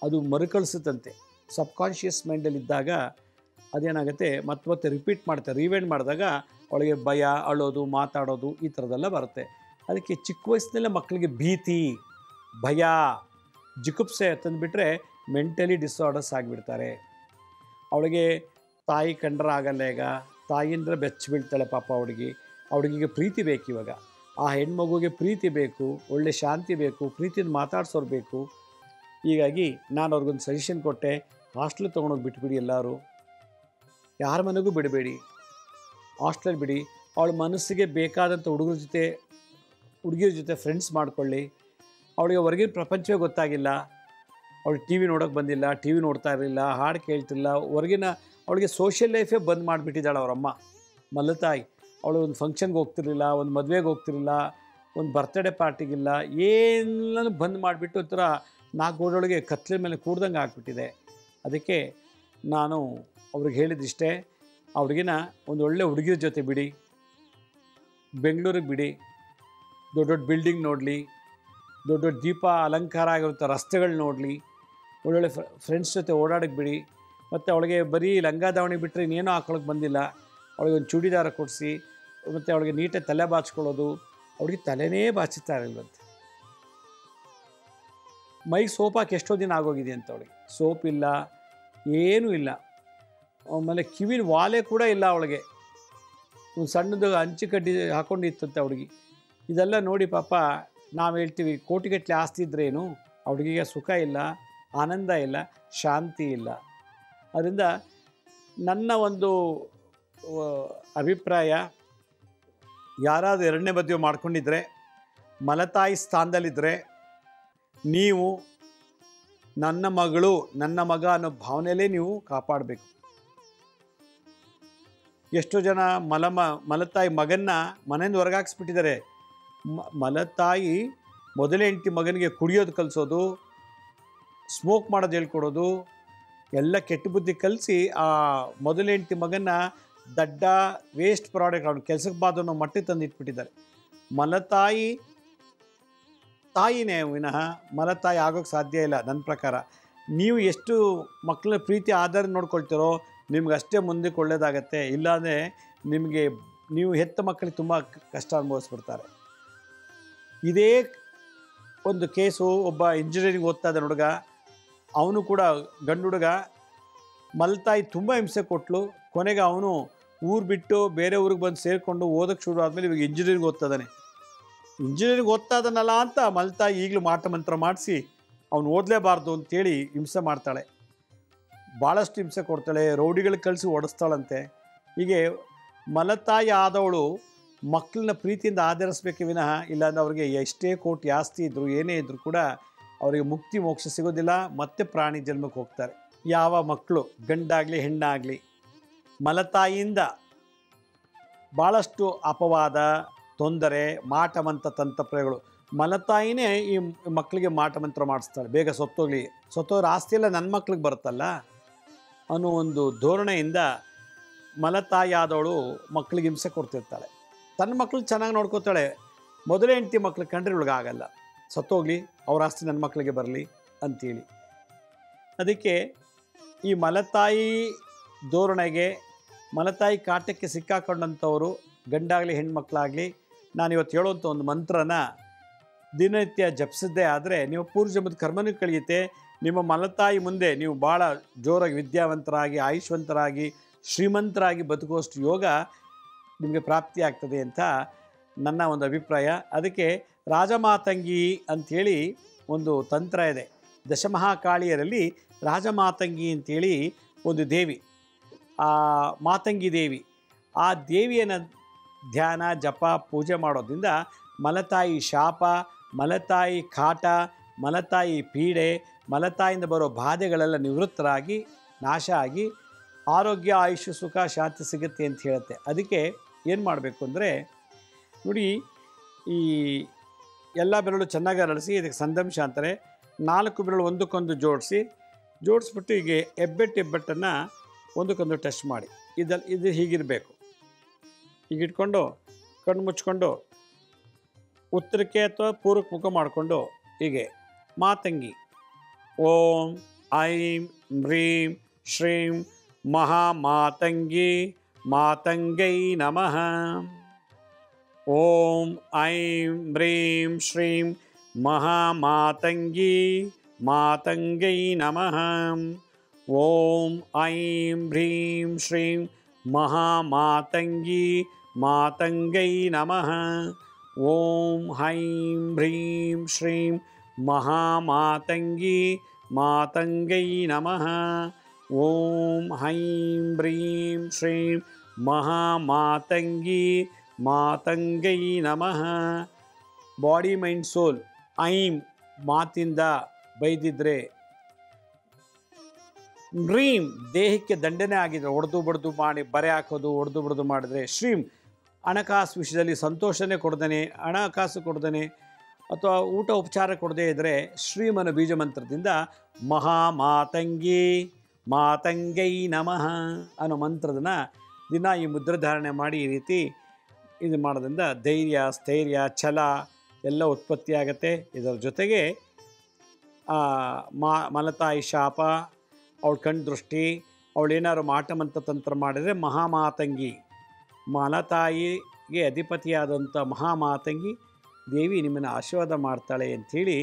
ಅದು ಮರುಕಳಿಸುತ್ತಂತೆ. ಸಬ್ಕಾನ್ಷಿಯಸ್ ಮೈಂಡಲ್ಲಿದ್ದಾಗ ಅದೇನಾಗುತ್ತೆ, ಮತ್ತೆ ರಿಪೀಟ್ ಮಾಡ್ತಾರೆ, ರಿವೈಂಡ್ ಮಾಡಿದಾಗ ಅವಳಿಗೆ ಭಯ, ಅಳೋದು, ಮಾತಾಡೋದು ಈ ಥರದ್ದೆಲ್ಲ ಬರುತ್ತೆ. ಅದಕ್ಕೆ ಚಿಕ್ಕ ವಯಸ್ಸಿನಲ್ಲೇ ಮಕ್ಕಳಿಗೆ ಭೀತಿ, ಭಯ, ಜಿಗುಪ್ಸೆ ತಂದುಬಿಟ್ರೆ ಮೆಂಟಲಿ ಡಿಸಾರ್ಡರ್ಸ್ ಆಗಿಬಿಡ್ತಾರೆ. ಅವಳಿಗೆ ತಾಯಿ ಕಂಡ್ರೆ ಆಗಲ್ಲ. ಈಗ ತಾಯಿಯಿಂದ ಬೆಚ್ಚಿ ಬೀಳ್ತಾಳೆ ಪಾಪ ಅವಳಿಗೆ ಪ್ರೀತಿ ಬೇಕು. ಇವಾಗ ಆ ಹೆಣ್ಮಗುಗೆ ಪ್ರೀತಿ ಬೇಕು, ಒಳ್ಳೆ ಶಾಂತಿ ಬೇಕು, ಪ್ರೀತಿಯಿಂದ ಮಾತಾಡ್ಸೋರು ಬೇಕು. ಹೀಗಾಗಿ ನಾನು ಅವ್ರಿಗೊಂದು ಸಜೆಷನ್ ಕೊಟ್ಟೆ, ಹಾಸ್ಟೆಲ್ ತೊಗೊಂಡೋಗಿ ಬಿಟ್ಬಿಡಿ, ಎಲ್ಲರೂ ಯಾರ ಮನೆಗೂ ಬಿಡಬೇಡಿ, ಹಾಸ್ಟೆಲ್ ಬಿಡಿ. ಅವಳ ಮನಸ್ಸಿಗೆ ಬೇಕಾದಂಥ ಹುಡುಗಿರ ಜೊತೆ ಫ್ರೆಂಡ್ಸ್ ಮಾಡ್ಕೊಳ್ಳಿ. ಅವಳಿಗೆ ಹೊರಗಿನ ಪ್ರಪಂಚವೇ ಗೊತ್ತಾಗಿಲ್ಲ, ಅವಳು ಟಿ ವಿ ನೋಡೋಕ್ಕೆ ಬಂದಿಲ್ಲ, ಟಿ ವಿ ನೋಡ್ತಾ ಇರಲಿಲ್ಲ, ಹಾಡು ಕೇಳ್ತಿಲ್ಲ, ಹೊರಗಿನ ಅವಳಿಗೆ ಸೋಷಿಯಲ್ ಲೈಫೇ ಬಂದ್ ಮಾಡಿಬಿಟ್ಟಿದ್ದಾಳೆ ಅವರಮ್ಮ ಮಲತಾಯಿ. ಅವಳು ಒಂದು ಫಂಕ್ಷನ್ಗೆ ಹೋಗ್ತಿರ್ಲಿಲ್ಲ, ಒಂದು ಮದುವೆಗೆ ಹೋಗ್ತಿರಲಿಲ್ಲ, ಒಂದು ಬರ್ತ್ಡೇ ಪಾರ್ಟಿಗಿಲ್ಲ, ಏನೂ ಬಂದ್ ಮಾಡಿಬಿಟ್ಟು ಒಂಥರ 4 ಗೋಡೆಯೊಳಗೆ ಕತ್ಲೆ ಮೇಲೆ ಕೂಡ್ದಂಗೆ ಆಗ್ಬಿಟ್ಟಿದೆ. ಅದಕ್ಕೆ ನಾನು ಅವ್ರಿಗೆ ಹೇಳಿದಿಷ್ಟೇ, ಅವ್ರಿಗಿನ ಒಂದು ಒಳ್ಳೆ ಹುಡುಗಿರ ಜೊತೆ ಬಿಡಿ, ಬೆಂಗಳೂರಿಗೆ ಬಿಡಿ, ದೊಡ್ಡ ದೊಡ್ಡ ಬಿಲ್ಡಿಂಗ್ ನೋಡಲಿ, ದೊಡ್ಡ ದೊಡ್ಡ ದೀಪ ಅಲಂಕಾರ ಆಗಿರುತ್ತೆ ರಸ್ತೆಗಳು ನೋಡಲಿ, ಒಳ್ಳೊಳ್ಳೆ ಫ್ರೆಂಡ್ಸ್ ಜೊತೆ ಓಡಾಡಕ್ಕೆ ಬಿಡಿ. ಮತ್ತು ಅವಳಿಗೆ ಬರೀ ಲಂಗ ದಾವಣಿ ಬಿಟ್ಟರೆ ಇನ್ನೇನೂ ಹಾಕೊಳ್ಳೋಕೆ ಬಂದಿಲ್ಲ, ಅವಳಿಗೆ ಒಂದು ಚೂಡಿದಾರ ಕೊಡಿಸಿ, ಮತ್ತು ಅವಳಿಗೆ ನೀಟಾಗಿ ತಲೆ ಬಾಚ್ಕೊಳ್ಳೋದು. ಅವಳಿಗೆ ತಲೆನೇ ಬಾಚುತ್ತಾ ಇರಲ್ವಂತೆ. ಮೈಗೆ ಸೋಪ್ ಹಾಕಿ ಎಷ್ಟೋ ದಿನ ಆಗೋಗಿದೆ ಅಂತ ಅವಳಿಗೆ, ಸೋಪ್ ಇಲ್ಲ, ಏನೂ ಇಲ್ಲ. ಆಮೇಲೆ ಕಿವಿನ ವಾಲೆ ಕೂಡ ಇಲ್ಲ ಅವಳಿಗೆ, ಒಂದು ಸಣ್ಣದು ಹಂಚು ಕಡ್ಡಿ ಹಾಕ್ಕೊಂಡಿತ್ತಂತೆ ಅವಳಿಗೆ. ಇದೆಲ್ಲ ನೋಡಿ ಪಾಪ ನಾವು ಹೇಳ್ತೀವಿ, ಕೋಟಿಗಟ್ಟಲೆ ಆಸ್ತಿ ಇದ್ರೇನು, ಅವಳಿಗೆ ಸುಖ ಇಲ್ಲ, ಆನಂದ ಇಲ್ಲ, ಶಾಂತಿ ಇಲ್ಲ. ಅದರಿಂದ ನನ್ನ ಒಂದು ಅಭಿಪ್ರಾಯ, ಯಾರಾದರೂ 2ನೇ ಮದುವೆ ಮಾಡ್ಕೊಂಡಿದ್ರೆ, ಮಲತಾಯಿ ಸ್ಥಾನದಲ್ಲಿದ್ದರೆ, ನೀವು ನನ್ನ ಮಗಳು, ನನ್ನ ಮಗ ಅನ್ನೋ ಭಾವನೆಯಲ್ಲೇ ನೀವು ಕಾಪಾಡಬೇಕು. ಎಷ್ಟೋ ಜನ ಮಲತಾಯಿ ಮಗನ್ನ ಮನೆಯಿಂದ ಹೊರಗಾಕ್ಸ್ಬಿಟ್ಟಿದ್ದಾರೆ. ಮಲತಾಯಿ ಮೊದಲೇ ಹೆಂಡತಿ ಮಗನಿಗೆ ಕುಡಿಯೋದು ಕಲಿಸೋದು, ಸ್ಮೋಕ್ ಮಾಡೋದು ಹೇಳ್ಕೊಡೋದು, ಎಲ್ಲ ಕೆಟ್ಟ ಬುದ್ಧಿ ಕಲಿಸಿ ಆ ಮೊದಲೇ ಹೆಂಡತಿ ಮಗನ್ನ ದಡ್ಡ ವೇಸ್ಟ್ ಪ್ರಾಡಕ್ಟ್, ಅವ್ನ ಕೆಲಸಕ್ಕೆ ಬಾದ ಅನ್ನೋ ಮಟ್ಟಿಗೆ ತಂದು ಇಟ್ಬಿಟ್ಟಿದ್ದಾರೆ. ತಾಯಿನೇ ವಿನಃ ಮಲತಾಯಿ ಆಗೋಕ್ಕೆ ಸಾಧ್ಯ ಇಲ್ಲ ನನ್ನ ಪ್ರಕಾರ. ನೀವು ಎಷ್ಟು ಮಕ್ಕಳ ಪ್ರೀತಿ ಆಧಾರ ನೋಡ್ಕೊಳ್ತೀರೋ ನಿಮ್ಗೆ ಅಷ್ಟೇ ಮುಂದಕ್ಕೆ ಒಳ್ಳೆಯದಾಗತ್ತೆ. ಇಲ್ಲಾಂದರೆ ನೀವು ಹೆತ್ತ ಮಕ್ಕಳಿಗೆ ತುಂಬ ಕಷ್ಟ ಅನುಭವಿಸ್ಬಿಡ್ತಾರೆ. ಇದೇ ಒಂದು ಕೇಸು, ಒಬ್ಬ ಇಂಜಿನಿಯರಿಂಗ್ ಓದ್ತಾ ಇದ್ದಾನೆ ಹುಡುಗ, ಅವನು ಕೂಡ ಗಂಡು ಹುಡುಗ, ಮಲತಾಯಿ ತುಂಬ ಹಿಂಸೆ ಕೊಟ್ಟಳು. ಕೊನೆಗೆ ಅವನು ಊರು ಬಿಟ್ಟು ಬೇರೆ ಊರಿಗೆ ಬಂದು ಸೇರಿಕೊಂಡು ಓದೋಕ್ಕೆ ಶುರು ಆದಮೇಲೆ ಇವಾಗ ಇಂಜಿನಿಯರಿಂಗ್ ಓದ್ತಾ ಇದ್ದಾನಲ್ಲ ಅಂತ ಮಲತಾಯಿ ಈಗಲೂ ಮಾಟ ಮಂತ್ರ ಮಾಡಿಸಿ ಅವನು ಓದಲೇಬಾರ್ದು ಅಂತೇಳಿ ಹಿಂಸೆ ಮಾಡ್ತಾಳೆ, ಭಾಳಷ್ಟು ಹಿಂಸೆ ಕೊಡ್ತಾಳೆ, ರೌಡಿಗಳಿಗೆ ಕಳಿಸಿ ಓಡಿಸ್ತಾಳಂತೆ. ಹೀಗೆ ಮಲತಾಯಿ ಆದವಳು ಮಕ್ಕಳನ್ನ ಪ್ರೀತಿಯಿಂದ ಆಧರಿಸ್ಬೇಕೆ ವಿನಃ, ಇಲ್ಲಾಂದ್ರೆ ಅವ್ರಿಗೆ ಎಷ್ಟೇ ಕೋಟಿ ಆಸ್ತಿ ಇದ್ದರೂ ಏನೇ ಇದ್ದರೂ ಕೂಡ ಅವರಿಗೆ ಮುಕ್ತಿ ಮೋಕ್ಷ ಸಿಗೋದಿಲ್ಲ, ಮತ್ತೆ ಪ್ರಾಣಿ ಜನ್ಮಕ್ಕೆ ಹೋಗ್ತಾರೆ. ಯಾವ ಮಕ್ಕಳು ಗಂಡಾಗಲಿ ಹೆಣ್ಣಾಗಲಿ ಮಲತಾಯಿಯಿಂದ ಭಾಳಷ್ಟು ಅಪವಾದ, ತೊಂದರೆ, ಮಾಟಮಂತ ತಂತ್ರಪ್ರಯೋಗಗಳು ಮಲತಾಯಿನೇ ಈ ಮಕ್ಕಳಿಗೆ ಮಾಟ ಮಂತ್ರ ಮಾಡಿಸ್ತಾಳೆ, ಬೇಗ ಸತ್ತೋಗ್ರ ಆಸ್ತಿ ಎಲ್ಲ ನನ್ನ ಮಕ್ಳಿಗೆ ಬರುತ್ತಲ್ಲ ಅನ್ನೋ ಒಂದು ಧೋರಣೆಯಿಂದ ಮಲತಾಯಿ ಆದವಳು ಮಕ್ಕಳಿಗೆ ಹಿಂಸೆ ಕೊಡ್ತಿರ್ತಾಳೆ. ತನ್ನ ಮಕ್ಳು ಚೆನ್ನಾಗಿ ನೋಡ್ಕೋತಾಳೆ, ಮೊದಲೇ ಹೆಂಡತಿ ಮಕ್ಳಿಗೆ ಕಂಡ್ರೆ ಇವಳಿಗಾಗಲ್ಲ, ಸತ್ತೋಗ್ಲಿ, ಅವ್ರ ಆಸ್ತಿ ನನ್ನ ಮಕ್ಕಳಿಗೆ ಬರಲಿ ಅಂತೇಳಿ. ಅದಕ್ಕೆ ಈ ಮಲತಾಯಿ ಧೋರಣೆಗೆ, ಮಲತಾಯಿ ಕಾಟಕ್ಕೆ ಸಿಕ್ಕಾಕೊಂಡಂಥವರು ಗಂಡಾಗಲಿ ಹೆಣ್ಮಕ್ಳಾಗಲಿ, ನಾನಿವತ್ತು ಹೇಳುವಂಥ ಒಂದು ಮಂತ್ರನ ದಿನನಿತ್ಯ ಜಪಿಸಿದ್ದೇ ಆದರೆ ನೀವು ಪೂರ್ವಜನ್ಮದ ಕರ್ಮನೂ ಕಳೆಯುತ್ತೆ. ನಿಮ್ಮ ಮಲತಾಯಿ ಮುಂದೆ ನೀವು ಭಾಳ ಜೋರಾಗಿ ವಿದ್ಯಾವಂತರಾಗಿ, ಆಯುಷ್ವಂತರಾಗಿ, ಶ್ರೀಮಂತರಾಗಿ ಬದುಕುವಷ್ಟು ಯೋಗ ನಿಮಗೆ ಪ್ರಾಪ್ತಿಯಾಗ್ತದೆ ಅಂತ ನನ್ನ ಒಂದು ಅಭಿಪ್ರಾಯ. ಅದಕ್ಕೆ ರಾಜಮಾತಂಗಿ ಅಂಥೇಳಿ ಒಂದು ತಂತ್ರ ಇದೆ. ದಶಮಹಾಕಾಳಿಯರಲ್ಲಿ ರಾಜಮಾತಂಗಿ ಅಂಥೇಳಿ ಒಂದು ದೇವಿ, ಆ ಮಾತಂಗಿ ದೇವಿ, ಆ ದೇವಿಯನ್ನು ಧ್ಯಾನ ಜಪ ಪೂಜೆ ಮಾಡೋದ್ರಿಂದ ಮಲತಾಯಿ ಶಾಪ, ಮಲತಾಯಿ ಕಾಟ, ಮಲತಾಯಿ ಪೀಡೆ, ಮಲತಾಯಿಯಿಂದ ಬರೋ ಬಾಧೆಗಳೆಲ್ಲ ನಿವೃತ್ತರಾಗಿ ನಾಶ ಆಗಿ ಆರೋಗ್ಯ, ಆಯುಷ್ಯ, ಸುಖ, ಶಾಂತಿ ಸಿಗುತ್ತೆ ಅಂತ ಹೇಳುತ್ತೆ. ಅದಕ್ಕೆ ಏನು ಮಾಡಬೇಕು ಅಂದರೆ ನೋಡಿ, ಈ ಎಲ್ಲ ಬೆರಳು ಚೆನ್ನಾಗಿ ಅರಳಿಸಿ, ಇದಕ್ಕೆ ಸಂದಂಶ ಅಂತಾರೆ. 4 ಬೆರಳು ಒಂದಕ್ಕೊಂದು ಜೋಡಿಸ್ಬಿಟ್ಟು ಹೀಗೆ ಹೆಬ್ಬೆಟ್ಟನ್ನು ಒಂದಕ್ಕೊಂದು ಟಚ್ ಮಾಡಿ, ಇದು ಹೀಗಿರಬೇಕು. ಹೀಗಿಟ್ಕೊಂಡು ಕಣ್ಣು ಮುಚ್ಕೊಂಡು ಉತ್ತರಕ್ಕೆ ಅಥವಾ ಪೂರ್ವಕ್ಕೆ ಮುಖ ಮಾಡಿಕೊಂಡು ಹೀಗೆ ಮಾತಂಗಿ ಓಂ ಐಂ ಹ್ರೀಂ ಶ್ರೀಂ ಮಹಾಮಾತಂಗಿ ಮಾತಂಗೈ ನಮಃ. ಓಂ ಐಂ ಹ್ರೀಂ ಶ್ರೀಂ ಮಹಾಮಾತಂಗಿ ಮಾತಂಗೈ ನಮಃ. ಓಂ ಐಂ ಹ್ರೀಂ ಶ್ರೀಂ ಮಹಾಮಾತಂಗಿ ಮಾತಂಗೈ ನಮಃ. ಓಂ ಐಂ ಹ್ರೀಂ ಶ್ರೀಂ ಮಹಾಮಾತಂಗಿ ಮಾತಂಗೈ ನಮಃ. ಓಂ ಐಂ ಹ್ರೀಂ ಶ್ರೀಂ ಮಹಾಮಾತಂಗಿ ಮಾತಂಗೈ ನಮಃ. ಬಾಡಿ ಮೈಂಡ್ ಸೋಲ್, ಐಂ ಮಾತಿಂದ ಬೈದಿದ್ರೆ, ಡ್ರೀಮ್ ದೇಹಕ್ಕೆ ದಂಡನೆ ಆಗಿದ್ರೆ, ಹೊಡೆದು ಬಡ್ದು ಮಾಡಿ ಬರೆ ಹಾಕೋದು, ಹೊಡೆದು ಬಡ್ದು ಮಾಡಿದ್ರೆ, ಶ್ರೀಂ ಹಣಕಾಸು ವಿಷಯದಲ್ಲಿ ಸಂತೋಷನೇ ಕೊಡ್ದೇನೆ, ಹಣಕಾಸು ಕೊಡ್ದೇನೆ ಅಥವಾ ಊಟ ಉಪಚಾರ ಕೊಡದೇ ಇದ್ದರೆ ಶ್ರೀಮನ ಬೀಜ ಮಂತ್ರದಿಂದ ಮಹಾಮಾತಂಗಿ ಮಾತಂಗೈ ನಮಃ ಅನ್ನೋ ಮಂತ್ರದನ್ನ ದಿನ ಈ ಮುದ್ರೆ ಧಾರಣೆ ಮಾಡಿ ಈ ರೀತಿ ಇದು ಮಾಡೋದ್ರಿಂದ ಧೈರ್ಯ, ಸ್ಥೈರ್ಯ, ಛಲ ಎಲ್ಲ ಉತ್ಪತ್ತಿಯಾಗತ್ತೆ. ಇದರ ಜೊತೆಗೆ ಮಲತಾಯಿ ಶಾಪ, ಅವಳ ಕಣ್ಣು ದೃಷ್ಟಿ, ಅವಳೇನಾದ್ರು ಮಾಟಮಂತ್ರ ತಂತ್ರ ಮಾಡಿದರೆ ಮಹಾಮಾತಂಗಿ, ಮಲತಾಯಿಗೆ ಅಧಿಪತಿಯಾದಂಥ ಮಹಾಮಾತಂಗಿ ದೇವಿ ನಿಮ್ಮನ್ನು ಆಶೀರ್ವಾದ ಮಾಡ್ತಾಳೆ ಅಂಥೇಳಿ,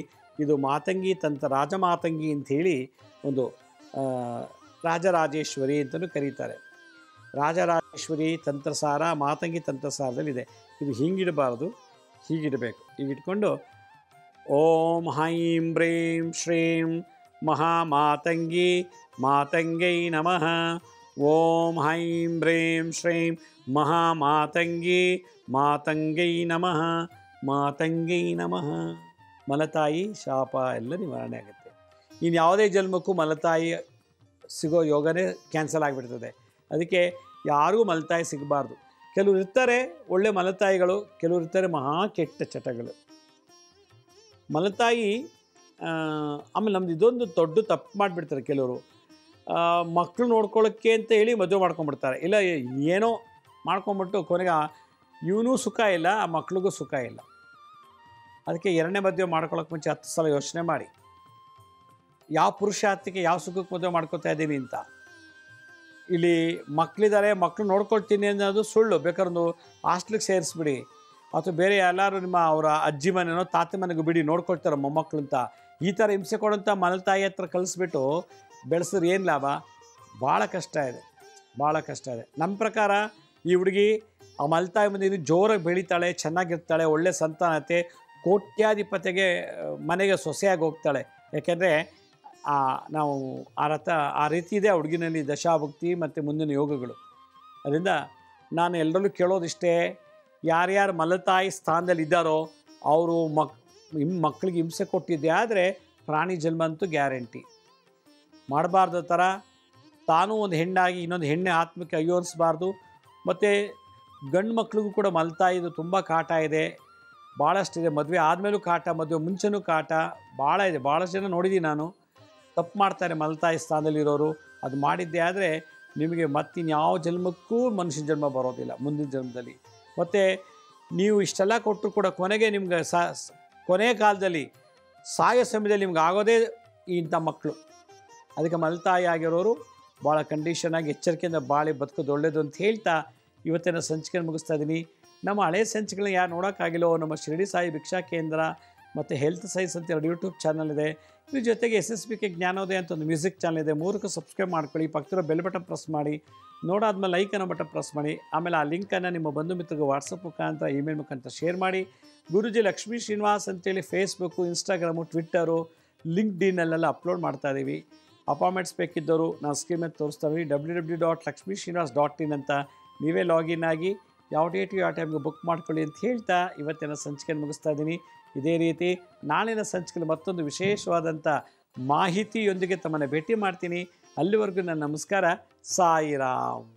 ಇದು ಮಾತಂಗಿ ತಂತ್ರ, ರಾಜಮಾತಂಗಿ ಅಂಥೇಳಿ ಒಂದು ರಾಜರಾಜೇಶ್ವರಿ ಅಂತಲೂ ಕರೀತಾರೆ. ರಾಜರಾಜೇಶ್ವರಿ ತಂತ್ರಸಾರ, ಮಾತಂಗಿ ತಂತ್ರಸಾರದಲ್ಲಿದೆ. ಇದು ಹಿಂಗಿಡಬಾರ್ದು, ಹೀಗಿಡಬೇಕು. ಹೀಗಿಟ್ಕೊಂಡು ಓಂ ಐಂ ಹ್ರೀಂ ಶ್ರೀಂ ಮಹಾಮಾತಂಗಿ ಮಾತಂಗೈ ನಮಃ. ಓಂ ಐಂ ಹ್ರೀಂ ಶ್ರೀಂ ಮಹಾಮಾತಂಗಿ ಮಾತಂಗೈ ನಮಃ. ಮಾತಂಗೈ ನಮಃ. ಮಲತಾಯಿ ಶಾಪ ಎಲ್ಲ ನಿವಾರಣೆ ಆಗುತ್ತೆ. ಇನ್ನು ಯಾವುದೇ ಜನ್ಮಕ್ಕೂ ಮಲತಾಯಿ ಸಿಗೋ ಯೋಗನೇ ಕ್ಯಾನ್ಸಲ್ ಆಗಿಬಿಡ್ತದೆ. ಅದಕ್ಕೆ ಯಾರಿಗೂ ಮಲತಾಯಿ ಸಿಗಬಾರ್ದು. ಕೆಲವರು ಇರ್ತಾರೆ ಒಳ್ಳೆ ಮಲತಾಯಿಗಳು, ಕೆಲವರು ಇರ್ತಾರೆ ಮಹಾ ಕೆಟ್ಟ ಚಟಗಳು. ಮಲತಾಯಿ ಆಮೇಲೆ ನಮ್ದು ಇದೊಂದು ದೊಡ್ಡ ತಪ್ಪು ಮಾಡಿಬಿಡ್ತಾರೆ ಕೆಲವರು. ಮಕ್ಕಳು ನೋಡ್ಕೊಳ್ಳೋಕ್ಕೆ ಅಂತ ಹೇಳಿ ಮದುವೆ ಮಾಡ್ಕೊಂಡ್ಬಿಡ್ತಾರೆ. ಇಲ್ಲ ಏನೋ ಮಾಡ್ಕೊಂಬಿಟ್ಟು ಕೊನೆಗೆ ಇವನೂ ಸುಖ ಇಲ್ಲ, ಆ ಮಕ್ಳಿಗೂ ಸುಖ ಇಲ್ಲ. ಅದಕ್ಕೆ 2ನೇ ಮದುವೆ ಮಾಡ್ಕೊಳ್ಳೋಕೆ ಮುಂಚೆ 10 ಸಲ ಯೋಚನೆ ಮಾಡಿ, ಯಾವ ಪುರುಷಾರ್ಥಕ್ಕೆ ಯಾವ ಸುಖಕ್ಕೆ ಮದುವೆ ಮಾಡ್ಕೊತಾ ಇದ್ದೀನಿ ಅಂತ. ಇಲ್ಲಿ ಮಕ್ಕಳಿದ್ದಾರೆ, ಮಕ್ಕಳು ನೋಡ್ಕೊಳ್ತೀನಿ ಅನ್ನೋದು ಸುಳ್ಳು. ಬೇಕಾದ್ರೂ ಹಾಸ್ಟ್ಲಿಗೆ ಸೇರಿಸ್ಬಿಡಿ, ಅಥವಾ ಬೇರೆ ಎಲ್ಲರೂ ನಿಮ್ಮ ಅವರ ಅಜ್ಜಿ ಮನೆನೋ ತಾತ ಮನೆಗೂ ಬಿಡಿ, ನೋಡ್ಕೊಳ್ತಾರೆ ಮೊಮ್ಮಕ್ಕಳು ಅಂತ. ಈ ಥರ ಹಿಂಸೆ ಕೊಡೋಂಥ ಮಲತಾಯಿ ಹತ್ರ ಕಲಿಸ್ಬಿಟ್ಟು ಬೆಳೆಸಿದ್ರೆ ಏನು ಲಾಭ? ಭಾಳ ಕಷ್ಟ ಇದೆ, ಭಾಳ ಕಷ್ಟ ಇದೆ. ನಮ್ಮ ಪ್ರಕಾರ ಈ ಹುಡುಗಿ ಆ ಮಲತಾಯಿ ಮುಂದೆ ಜೋರಾಗಿ ಬೆಳೀತಾಳೆ, ಚೆನ್ನಾಗಿರ್ತಾಳೆ, ಒಳ್ಳೆ ಸಂತಾನತೆ, ಕೋಟ್ಯಾಧಿಪತಿಗೆ ಮನೆಗೆ ಸೊಸೆಯಾಗಿ ಹೋಗ್ತಾಳೆ. ಯಾಕೆಂದರೆ ನಾವು ಆ ರೀತಿ ಇದೆ ಆ ಹುಡುಗಿನಲ್ಲಿ ದಶಾಭುಕ್ತಿ ಮತ್ತು ಮುಂದಿನ ಯೋಗಗಳು. ಅದರಿಂದ ನಾನು ಎಲ್ಲರಲ್ಲೂ ಕೇಳೋದಿಷ್ಟೇ, ಯಾರ್ಯಾರು ಮಲತಾಯಿ ಸ್ಥಾನದಲ್ಲಿ ಇದ್ದಾರೋ ಅವರು ಮಕ್ಕಳಿಗೆ ಹಿಂಸೆ ಕೊಟ್ಟಿದ್ದೆ ಆದರೆ ಪ್ರಾಣಿ ಜನ್ಮ ಅಂತೂ ಗ್ಯಾರಂಟಿ ಮಾಡಬಾರ್ದು. ಥರ ತಾನೂ ಒಂದು ಹೆಣ್ಣಾಗಿ ಇನ್ನೊಂದು ಹೆಣ್ಣೆ ಆತ್ಮಕ್ಕೆ ಅಯ್ಯೋ ಅನಿಸ್ಬಾರ್ದು. ಮತ್ತು ಗಂಡು ಮಕ್ಳಿಗೂ ಕೂಡ ಮಲತಾಯಿದು ತುಂಬ ಕಾಟ ಇದೆ, ಭಾಳಷ್ಟಿದೆ. ಮದುವೆ ಆದಮೇಲೂ ಕಾಟ, ಮದುವೆ ಮುಂಚೆನೂ ಕಾಟ ಭಾಳ ಇದೆ. ಭಾಳಷ್ಟು ಜನ ನೋಡಿದ್ದೀನಿ ನಾನು. ತಪ್ಪು ಮಾಡ್ತಾರೆ ಮಲತಾಯಿ ಸ್ಥಾನದಲ್ಲಿರೋರು. ಅದು ಮಾಡಿದ್ದೇ ಆದರೆ ನಿಮಗೆ ಮತ್ತಿನ್ಯಾವ ಜನ್ಮಕ್ಕೂ ಮನುಷ್ಯನ ಜನ್ಮ ಬರೋದಿಲ್ಲ ಮುಂದಿನ ಜನ್ಮದಲ್ಲಿ. ಮತ್ತು ನೀವು ಇಷ್ಟೆಲ್ಲ ಕೊಟ್ಟರು ಕೂಡ ಕೊನೆಗೆ ನಿಮ್ಗೆ ಕೊನೆ ಕಾಲದಲ್ಲಿ ಸಾಯೋ ಸಮಯದಲ್ಲಿ ನಿಮ್ಗೆ ಆಗೋದೇ ಇಂಥ ಮಕ್ಕಳು. ಅದಕ್ಕೆ ಮಲತಾಯಿ ಆಗಿರೋರು ಭಾಳ ಕಂಡೀಷನಾಗಿ ಎಚ್ಚರಿಕೆಯಿಂದ ಬಾಳಿ ಬದುಕೋದು ಒಳ್ಳೆಯದು ಅಂತ ಹೇಳ್ತಾ ಇವತ್ತಿನ ಸಂಚಿಕೆಯನ್ನು ಮುಗಿಸ್ತಾ ಇದ್ದೀನಿ. ನಮ್ಮ ಹಳೆಯ ಸಂಚಿಕೆಗಳನ್ನ ಯಾರು ನೋಡೋಕ್ಕಾಗಿಲ್ಲೋ ನಮ್ಮ ಶಿರಡಿ ಸಾಯಿ ಭಿಕ್ಷಾ ಕೇಂದ್ರ ಮತ್ತು ಹೆಲ್ತ್ ಸೈನ್ಸ್ ಅಂತ 2 ಯೂಟ್ಯೂಬ್ ಚಾನಲ್ ಇದೆ. ಇದ್ರ ಜೊತೆಗೆ SSBK ಜ್ಞಾನೋದಯ ಅಂತ ಒಂದು ಮ್ಯೂಸಿಕ್ ಚಾನಲ್ ಇದೆ. 3ಕ್ಕೂ ಸಬ್ಸ್ಕ್ರೈಬ್ ಮಾಡ್ಕೊಳ್ಳಿ. ಪಕ್ಕದ ಬೆಲ್ ಬಟನ್ ಪ್ರೆಸ್ ಮಾಡಿ. ನೋಡಾದ್ಮೇಲೆ ಲೈಕ್ ಅನ್ನೋ ಬಟನ್ ಪ್ರೆಸ್ ಮಾಡಿ. ಆಮೇಲೆ ಆ ಲಿಂಕನ್ನು ನಿಮ್ಮ ಬಂಧು ಮಿತ್ರರಿಗೆ ವಾಟ್ಸಪ್ ಮುಖಾಂತರ ಇಮೇಲ್ ಮುಖಾಂತರ ಶೇರ್ ಮಾಡಿ. ಗುರೂಜಿ ಲಕ್ಷ್ಮೀ ಶ್ರೀನಿವಾಸ್ ಅಂತೇಳಿ ಫೇಸ್ಬುಕ್ಕು, ಇನ್ಸ್ಟಾಗ್ರಾಮು, ಟ್ವಿಟ್ಟರು, ಲಿಂಕ್ಡ್ಇನ್ನಲ್ಲೆಲ್ಲ ಅಪ್ಲೋಡ್ ಮಾಡ್ತಾ ಇದ್ದೀವಿ. ಅಪಾಯಿಂಟ್ಮೆಂಟ್ಸ್ ಬೇಕಿದ್ದವರು ನಾನು ಸ್ಕ್ರೀನ್ ಮೇಲೆ ತೋರಿಸ್ತಾ ಇದ್ದೀವಿ. www.lakshmisrinivas.in ಅಂತ ನೀವೇ ಲಾಗಿನ್ ಆಗಿ ಯಾವ ಡೇಟಿಗೆ ಯಾವ ಟೈಮ್ಗೆ ಬುಕ್ ಮಾಡ್ಕೊಳ್ಳಿ ಅಂತ ಹೇಳ್ತಾ ಇವತ್ತಿನ ಸಂಚಿಕೆಯನ್ನು ಮುಗಿಸ್ತಾ ಇದ್ದೀನಿ. ಇದೇ ರೀತಿ ನಾಳಿನ ಸಂಚಿಕೆಯಲ್ಲಿ ಮತ್ತೊಂದು ವಿಶೇಷವಾದಂಥ ಮಾಹಿತಿಯೊಂದಿಗೆ ತಮ್ಮನ್ನು ಭೇಟಿ ಮಾಡ್ತೀನಿ. ಅಲ್ಲಿವರೆಗೂ ನನ್ನ ನಮಸ್ಕಾರ. ಸಾಯಿರಾಮ್.